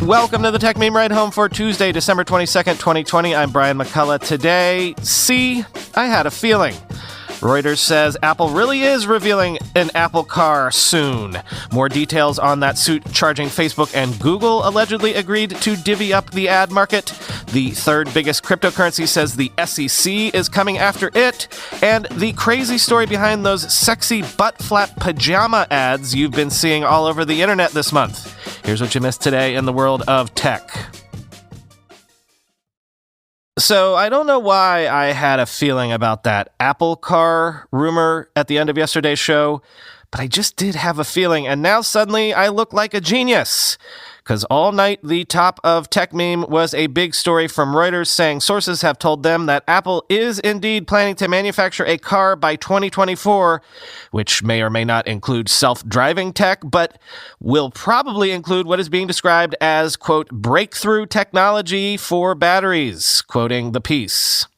Welcome to the Tech Meme Ride Home for Tuesday, December 22nd, 2020. I'm Brian McCullough. Today, I had a feeling. Reuters says Apple really is revealing an Apple car soon. More details on that suit charging Facebook and Google allegedly agreed to divvy up the ad market. The third biggest cryptocurrency says the SEC is coming after it. And the crazy story behind those sexy butt-flap pajama ads you've been seeing all over the internet this month. Here's what you missed today in the world of tech. So I don't know why I had a feeling about that Apple car rumor at the end of yesterday's show, but I just did have a feeling, and now suddenly I look like a genius. Because all night, the top of Tech Meme was a big story from Reuters saying sources have told them that Apple is indeed planning to manufacture a car by 2024, which may or may not include self-driving tech, but will probably include what is being described as, quote, breakthrough technology for batteries, quoting the piece.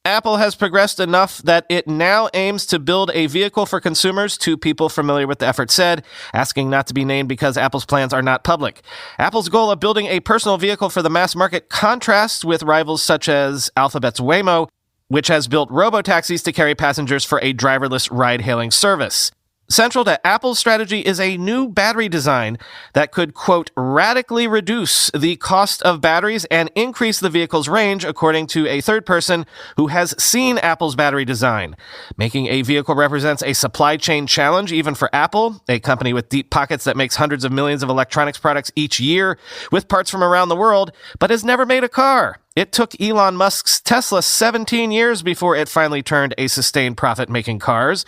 Apple has progressed enough that it now aims to build a vehicle for consumers, two people familiar with the effort said, asking not to be named because Apple's plans are not public. Apple's goal of building a personal vehicle for the mass market contrasts with rivals such as Alphabet's Waymo, which has built robo-taxis to carry passengers for a driverless ride-hailing service. Central to Apple's strategy is a new battery design that could, quote, radically reduce the cost of batteries and increase the vehicle's range, according to a third person who has seen Apple's battery design. Making a vehicle represents a supply chain challenge even for Apple, a company with deep pockets that makes hundreds of millions of electronics products each year with parts from around the world, but has never made a car. It took Elon Musk's Tesla 17 years before it finally turned a sustained profit making cars.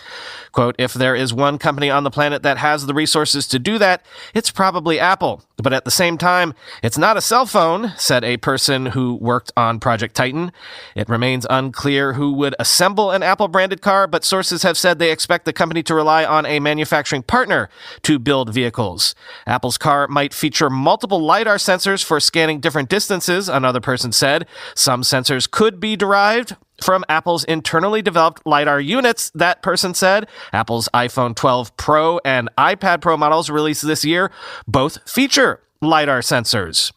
Quote, if there is one company on the planet that has the resources to do that, it's probably Apple. But at the same time, it's not a cell phone, said a person who worked on Project Titan. It remains unclear who would assemble an Apple-branded car, but sources have said they expect the company to rely on a manufacturing partner to build vehicles. Apple's car might feature multiple LiDAR sensors for scanning different distances, another person said. Some sensors could be derived from Apple's internally developed LiDAR units, that person said. Apple's iPhone 12 Pro and iPad Pro models released this year both feature LiDAR sensors.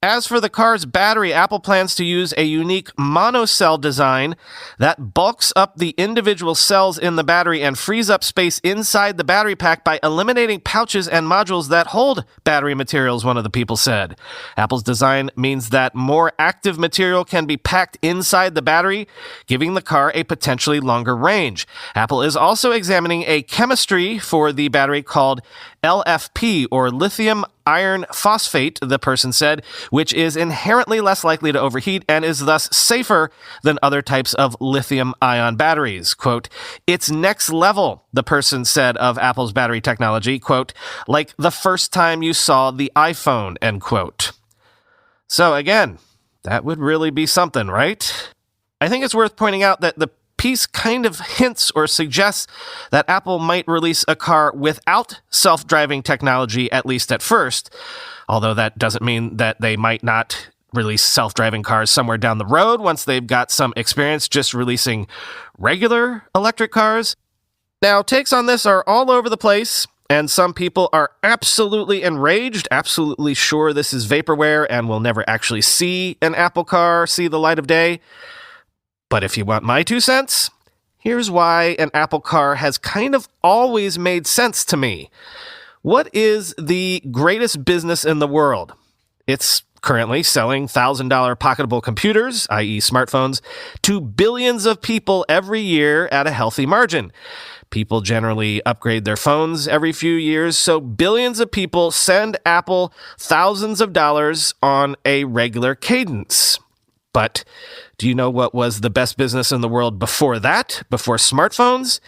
As for the car's battery, Apple plans to use a unique monocell design that bulks up the individual cells in the battery and frees up space inside the battery pack by eliminating pouches and modules that hold battery materials, one of the people said. Apple's design means that more active material can be packed inside the battery, giving the car a potentially longer range. Apple is also examining a chemistry for the battery called LFP, or lithium iron phosphate, the person said, which is inherently less likely to overheat and is thus safer than other types of lithium-ion batteries. Quote, it's next level, the person said of Apple's battery technology, quote, like the first time you saw the iPhone, end quote. So again, that would really be something, right? I think it's worth pointing out that the piece kind of hints or suggests that Apple might release a car without self-driving technology, at least at first, although that doesn't mean that they might not release self-driving cars somewhere down the road once they've got some experience just releasing regular electric cars. Now, takes on this are all over the place, and some people are absolutely enraged, absolutely sure this is vaporware and will never actually see an Apple car see the light of day. But if you want my 2 cents, here's why an Apple car has kind of always made sense to me. What is the greatest business in the world? It's currently selling $1,000 pocketable computers, i.e. smartphones, to billions of people every year at a healthy margin. People generally upgrade their phones every few years, so billions of people send Apple thousands of dollars on a regular cadence. But do you know what was the best business in the world before that, before smartphones?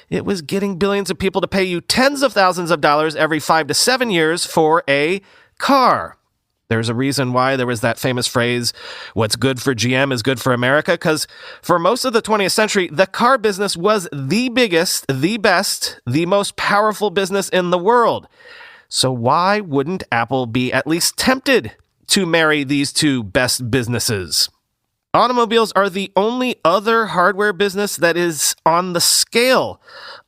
It was getting billions of people to pay you tens of thousands of dollars every 5 to 7 years for a car. There's a reason why there was that famous phrase, what's good for GM is good for America, because for most of the 20th century, the car business was the biggest, the best, the most powerful business in the world. So why wouldn't Apple be at least tempted to marry these two best businesses? Automobiles are the only other hardware business that is on the scale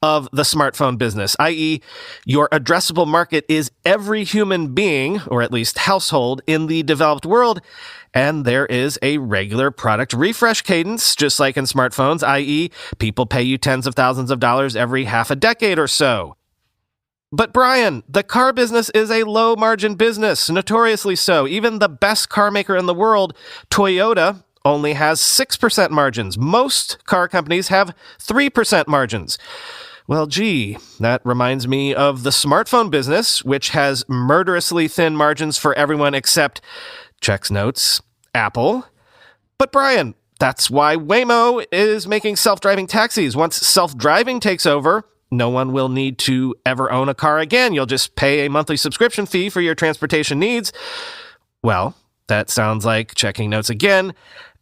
of the smartphone business, i.e., your addressable market is every human being, or at least household, in the developed world, and there is a regular product refresh cadence, just like in smartphones, i.e., people pay you tens of thousands of dollars every half a decade or so. But Brian, the car business is a low-margin business, notoriously so. Even the best car maker in the world, Toyota, only has 6% margins. Most car companies have 3% margins. Well, gee, that reminds me of the smartphone business, which has murderously thin margins for everyone except, checks notes, Apple. But Brian, that's why Waymo is making self-driving taxis. Once self-driving takes over, no one will need to ever own a car again. You'll just pay a monthly subscription fee for your transportation needs. Well, that sounds like, checking notes again,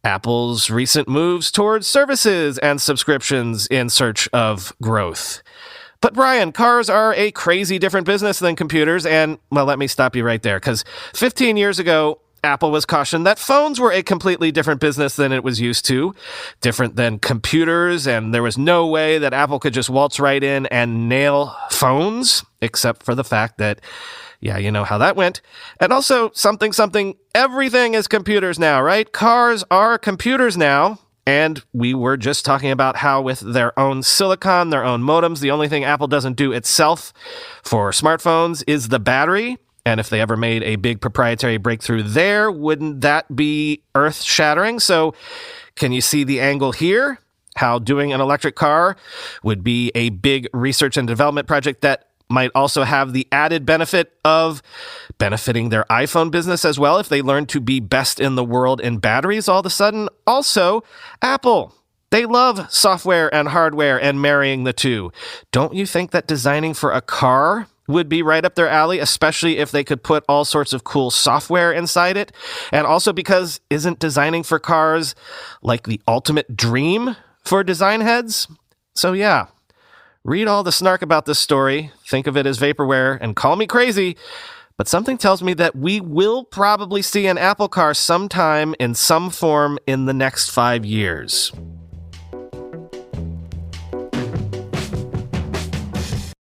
Apple's recent moves towards services and subscriptions in search of growth. But Brian, cars are a crazy different business than computers, and, well, let me stop you right there, because 15 years ago, Apple was cautioned that phones were a completely different business than it was used to, different than computers, and there was no way that Apple could just waltz right in and nail phones, except for the fact that, yeah, you know how that went. And also, everything is computers now, right? Cars are computers now. And we were just talking about how with their own silicon, their own modems, the only thing Apple doesn't do itself for smartphones is the battery. And if they ever made a big proprietary breakthrough there, wouldn't that be earth-shattering? So can you see the angle here? How doing an electric car would be a big research and development project that might also have the added benefit of benefiting their iPhone business as well if they learn to be best in the world in batteries all of a sudden. Also, Apple. They love software and hardware and marrying the two. Don't you think that designing for a car would be right up their alley, especially if they could put all sorts of cool software inside it? And also because isn't designing for cars like the ultimate dream for design heads? So yeah. Read all the snark about this story, think of it as vaporware, and call me crazy, but something tells me that we will probably see an Apple car sometime in some form in the next 5 years.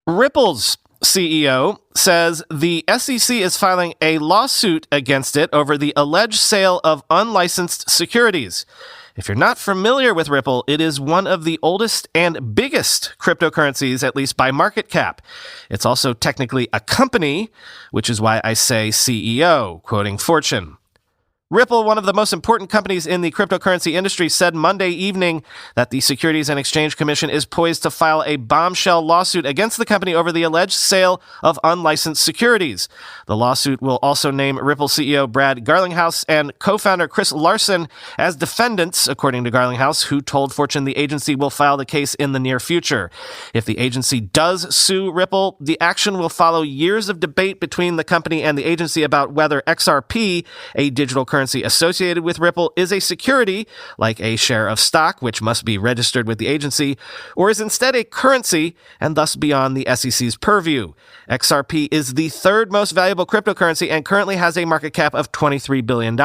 Ripple's CEO says the SEC is filing a lawsuit against it over the alleged sale of unlicensed securities. If you're not familiar with Ripple, it is one of the oldest and biggest cryptocurrencies, at least by market cap. It's also technically a company, which is why I say CEO, quoting Fortune. Ripple, one of the most important companies in the cryptocurrency industry, said Monday evening that the Securities and Exchange Commission is poised to file a bombshell lawsuit against the company over the alleged sale of unlicensed securities. The lawsuit will also name Ripple CEO Brad Garlinghouse and co-founder Chris Larsen as defendants, according to Garlinghouse, who told Fortune the agency will file the case in the near future. If the agency does sue Ripple, the action will follow years of debate between the company and the agency about whether XRP, a digital currency associated with Ripple, is a security, like a share of stock, which must be registered with the agency, or is instead a currency and thus beyond the SEC's purview. XRP is the third most valuable cryptocurrency and currently has a market cap of $23 billion.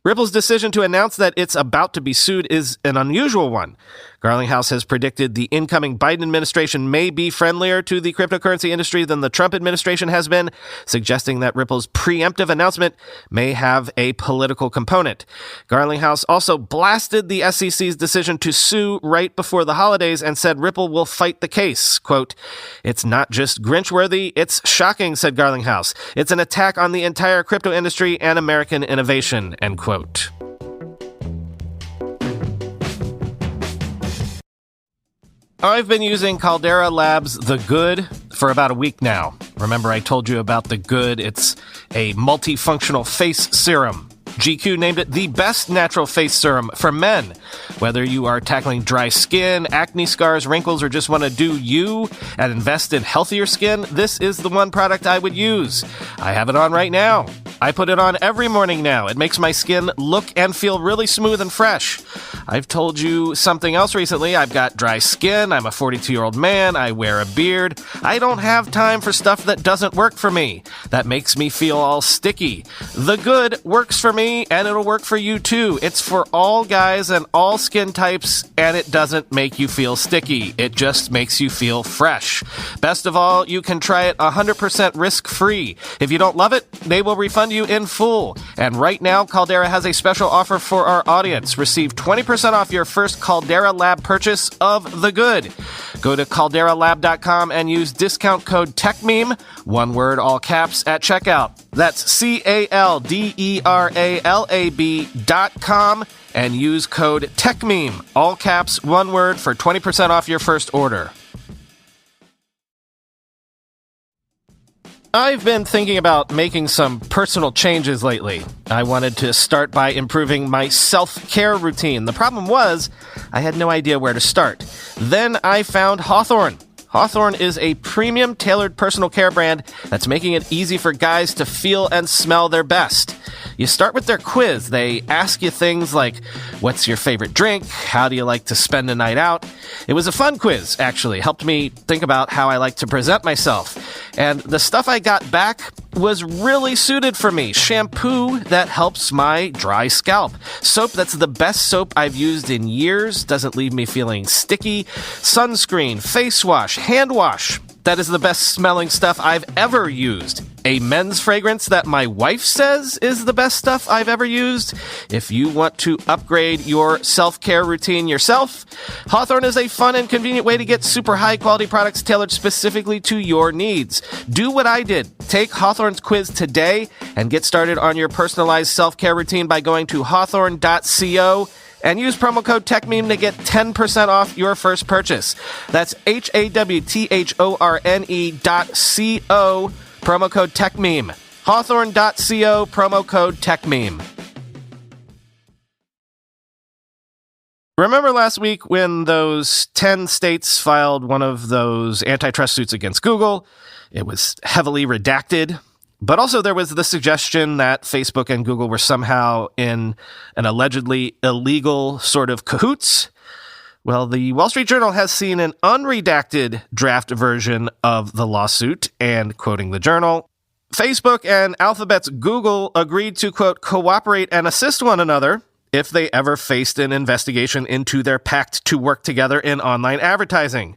Ripple's decision to announce that it's about to be sued is an unusual one. Garlinghouse has predicted the incoming Biden administration may be friendlier to the cryptocurrency industry than the Trump administration has been, suggesting that Ripple's preemptive announcement may have a political component. Garlinghouse also blasted the SEC's decision to sue right before the holidays and said Ripple will fight the case. Quote, "It's not just Grinch-worthy, it's shocking," said Garlinghouse. "It's an attack on the entire crypto industry and American innovation," end quote. I've been using Caldera Labs The Good for about a week now. Remember I told you about The Good? It's a multifunctional face serum. GQ named it the best natural face serum for men. Whether you are tackling dry skin, acne scars, wrinkles, or just want to do you and invest in healthier skin, this is the one product I would use. I have it on right now. I put it on every morning now. It makes my skin look and feel really smooth and fresh. I've told you something else recently. I've got dry skin. I'm a 42-year-old man. I wear a beard. I don't have time for stuff that doesn't work for me. That makes me feel all sticky. The Good works for me, and it'll work for you too. It's for all guys and all skin types, and it doesn't make you feel sticky. It just makes you feel fresh. Best of all, you can try it 100% risk-free. If you don't love it, they will refund you in full. And right now, Caldera has a special offer for our audience. Receive 20% off your first Caldera Lab purchase of The Good. Go to calderalab.com and use discount code TECHMEME, one word, all caps, at checkout. That's CALDERALAB.com and use code TECHMEME, all caps, one word, for 20% off your first order. I've been thinking about making some personal changes lately. I wanted to start by improving my self-care routine. The problem was, I had no idea where to start. Then I found Hawthorne. Hawthorne is a premium tailored personal care brand that's making it easy for guys to feel and smell their best. You start with their quiz. They ask you things like, what's your favorite drink? How do you like to spend a night out? It was a fun quiz, actually. Helped me think about how I like to present myself. And the stuff I got back was really suited for me. Shampoo that helps my dry scalp. Soap that's the best soap I've used in years, doesn't leave me feeling sticky. Sunscreen, face wash, hand wash. That is the best smelling stuff I've ever used. A men's fragrance that my wife says is the best stuff I've ever used. If you want to upgrade your self-care routine yourself, Hawthorne is a fun and convenient way to get super high-quality products tailored specifically to your needs. Do what I did. Take Hawthorne's quiz today and get started on your personalized self-care routine by going to hawthorne.co and use promo code TECHMEME to get 10% off your first purchase. That's HAWTHORNE.co, promo code TECHMEME. Hawthorne.co, promo code TECHMEME. Remember last week when those 10 states filed one of those antitrust suits against Google? It was heavily redacted. But also there was the suggestion that Facebook and Google were somehow in an allegedly illegal sort of cahoots. Well, the Wall Street Journal has seen an unredacted draft version of the lawsuit, and quoting the journal, Facebook and Alphabet's Google agreed to, quote, cooperate and assist one another if they ever faced an investigation into their pact to work together in online advertising.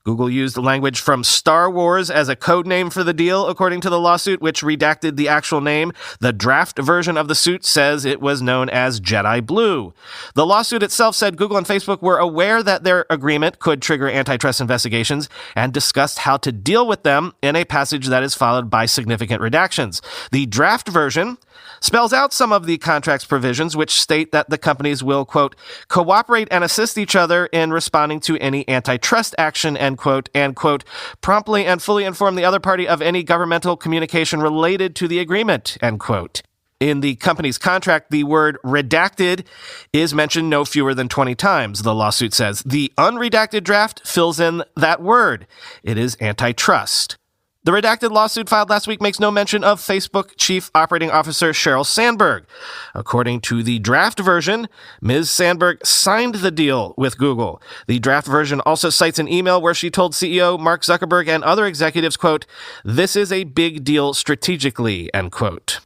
Google used language from Star Wars as a code name for the deal, according to the lawsuit, which redacted the actual name. The draft version of the suit says it was known as Jedi Blue. The lawsuit itself said Google and Facebook were aware that their agreement could trigger antitrust investigations and discussed how to deal with them in a passage that is followed by significant redactions. The draft version spells out some of the contract's provisions, which state that the companies will, quote, cooperate and assist each other in responding to any antitrust action, end quote, and, quote, promptly and fully inform the other party of any governmental communication related to the agreement, end quote. In the company's contract, the word redacted is mentioned no fewer than 20 times, the lawsuit says. The unredacted draft fills in that word. It is antitrust. The redacted lawsuit filed last week makes no mention of Facebook Chief Operating Officer Sheryl Sandberg. According to the draft version, Ms. Sandberg signed the deal with Google. The draft version also cites an email where she told CEO Mark Zuckerberg and other executives, quote, this is a big deal strategically, end quote.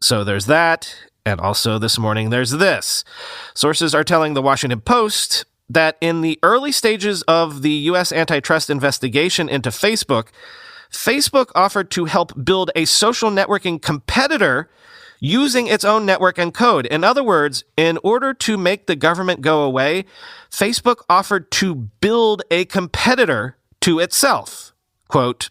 So there's that, and also this morning there's this. Sources are telling the Washington Post that in the early stages of the U.S. antitrust investigation into Facebook offered to help build a social networking competitor using its own network and code. In other words, in order to make the government go away, Facebook offered to build a competitor to itself. Quote,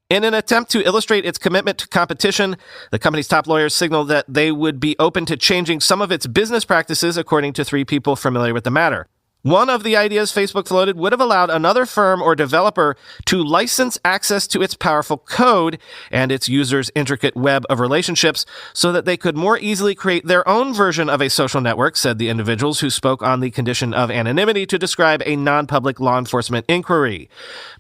in an attempt to illustrate its commitment to competition, the company's top lawyers signaled that they would be open to changing some of its business practices, according to three people familiar with the matter. One of the ideas Facebook floated would have allowed another firm or developer to license access to its powerful code and its users' intricate web of relationships so that they could more easily create their own version of a social network, said the individuals who spoke on the condition of anonymity to describe a non-public law enforcement inquiry.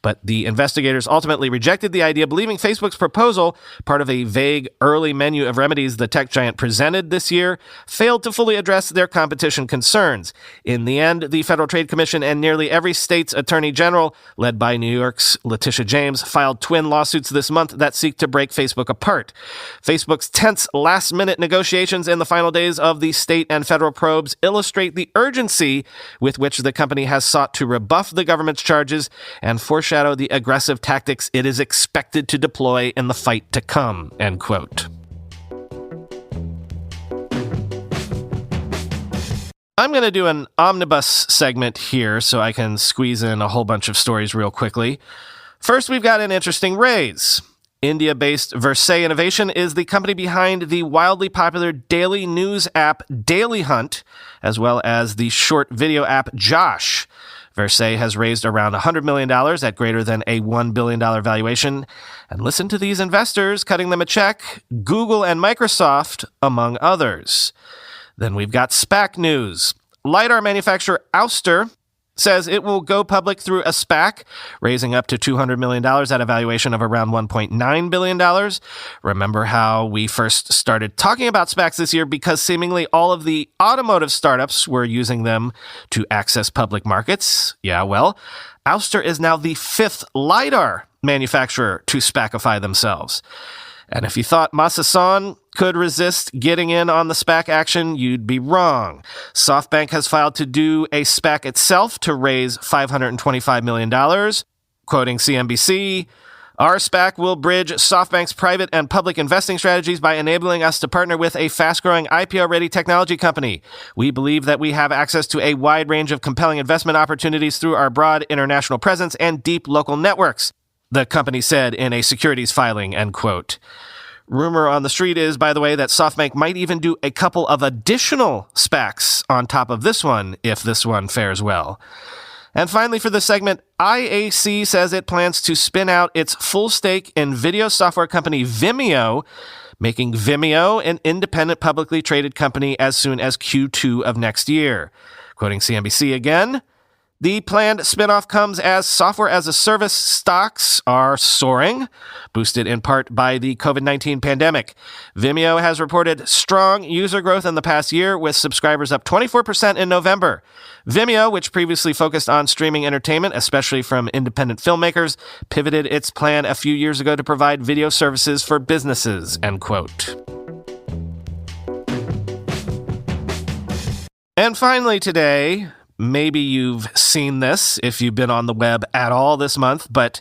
But the investigators ultimately rejected the idea, believing Facebook's proposal, part of a vague early menu of remedies the tech giant presented this year, failed to fully address their competition concerns. In the end, the Federal Trade Commission and nearly every state's attorney general, led by New York's Letitia James, filed twin lawsuits this month that seek to break Facebook apart. Facebook's tense last-minute negotiations in the final days of the state and federal probes illustrate the urgency with which the company has sought to rebuff the government's charges and foreshadow the aggressive tactics it is expected to deploy in the fight to come, end quote. I'm going to do an omnibus segment here so I can squeeze in a whole bunch of stories real quickly. First, we've got an interesting raise. India-based Versailles Innovation is the company behind the wildly popular daily news app Daily Hunt, as well as the short video app Josh. Versailles has raised around $100 million at greater than a $1 billion valuation. And listen to these investors cutting them a check: Google and Microsoft, among others. Then we've got SPAC news. LiDAR manufacturer Ouster says it will go public through a SPAC, raising up to $200 million at a valuation of around $1.9 billion. Remember how we first started talking about SPACs this year because seemingly all of the automotive startups were using them to access public markets? Yeah, well, Ouster is now the fifth LiDAR manufacturer to SPACify themselves. And if you thought Masason could resist getting in on the SPAC action, you'd be wrong. SoftBank has filed to do a SPAC itself to raise $525 million. Quoting CNBC, "Our SPAC will bridge SoftBank's private and public investing strategies by enabling us to partner with a fast-growing IPO-ready technology company. We believe that we have access to a wide range of compelling investment opportunities through our broad international presence and deep local networks," the company said in a securities filing, end quote. Rumor on the street is, by the way, that SoftBank might even do a couple of additional SPACs on top of this one if this one fares well. And finally, for this segment, IAC says it plans to spin out its full stake in video software company Vimeo, making Vimeo an independent publicly traded company as soon as Q2 of next year. Quoting CNBC again, "The planned spinoff comes as software-as-a-service stocks are soaring, boosted in part by the COVID-19 pandemic. Vimeo has reported strong user growth in the past year, with subscribers up 24% in November. Vimeo, which previously focused on streaming entertainment, especially from independent filmmakers, pivoted its plan a few years ago to provide video services for businesses," end quote. And finally today, maybe you've seen this if you've been on the web at all this month, but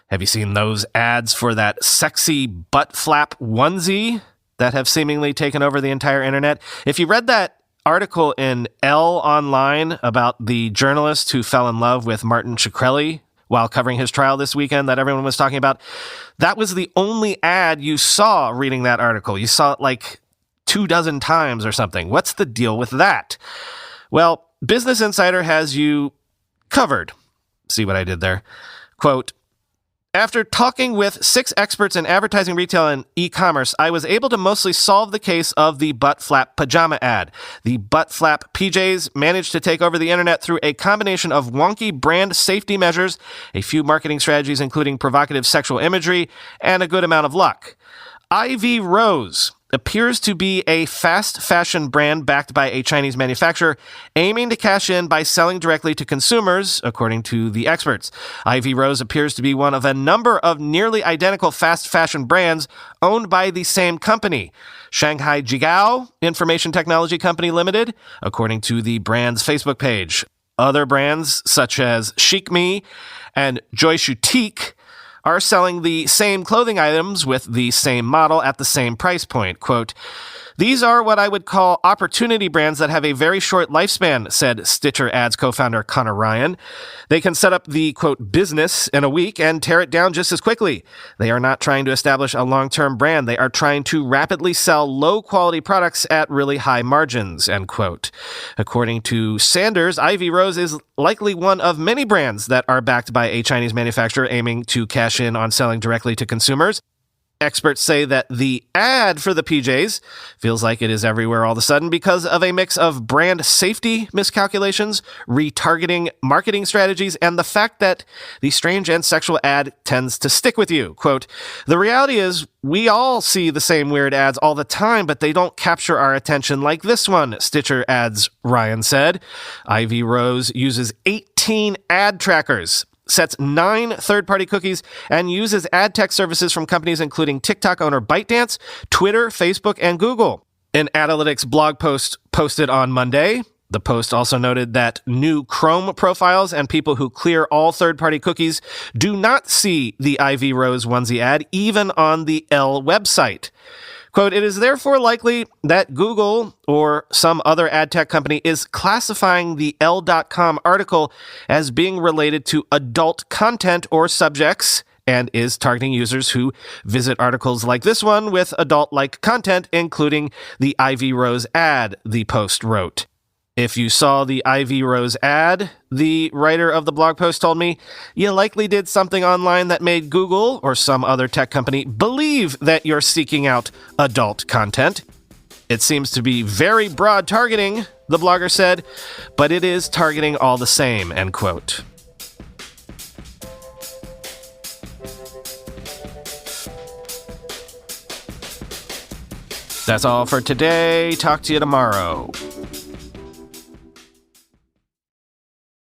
have you seen those ads for that sexy butt flap onesie that have seemingly taken over the entire internet? If you read that article in Elle Online about the journalist who fell in love with Martin Shkreli while covering his trial this weekend that everyone was talking about, that was the only ad you saw reading that article. You saw it like 24 times or something. What's the deal with that? Well, Business Insider has you covered. See what I did there? Quote, "After talking with 6 experts in advertising, retail, and e-commerce, I was able to mostly solve the case of the butt flap pajama ad. The butt flap PJs managed to take over the internet through a combination of wonky brand safety measures, a few marketing strategies including provocative sexual imagery, and a good amount of luck. Ivy Rose appears to be a fast fashion brand backed by a Chinese manufacturer aiming to cash in by selling directly to consumers, according to the experts. Ivy Rose appears to be one of a number of nearly identical fast fashion brands owned by the same company, Shanghai Jigao Information Technology Company Limited, according to the brand's Facebook page. Other brands, such as Chic Me and Joy Boutique, are selling the same clothing items with the same model at the same price point. Quote, These are what I would call opportunity brands that have a very short lifespan, said Stitcher Ads co-founder Connor Ryan. They can set up the, quote, business in a week and tear it down just as quickly. They are not trying to establish a long-term brand. They are trying to rapidly sell low-quality products at really high margins, end quote. According to Sanders, Ivy Rose is likely one of many brands that are backed by a Chinese manufacturer aiming to cash in on selling directly to consumers. Experts say that the ad for the PJs feels like it is everywhere all of a sudden because of a mix of brand safety miscalculations, retargeting marketing strategies, and the fact that the strange and sexual ad tends to stick with you. Quote, the reality is we all see the same weird ads all the time, but they don't capture our attention like this one, Stitcher Ads Ryan said. Ivy Rose uses 18 ad trackers, sets 9 third-party cookies, and uses ad tech services from companies including TikTok owner ByteDance, Twitter, Facebook, and Google. An Analytics blog post posted on Monday. The post also noted that new Chrome profiles and people who clear all third-party cookies do not see the Ivy Rose onesie ad, even on the L website. Quote, it is therefore likely that Google or some other ad tech company is classifying the L.com article as being related to adult content or subjects and is targeting users who visit articles like this one with adult-like content, including the Ivy Rose ad, the post wrote. If you saw the Ivy Rose ad, the writer of the blog post told me, you likely did something online that made Google or some other tech company believe that you're seeking out adult content. It seems to be very broad targeting, the blogger said, but it is targeting all the same, end quote. That's all for today. Talk to you tomorrow.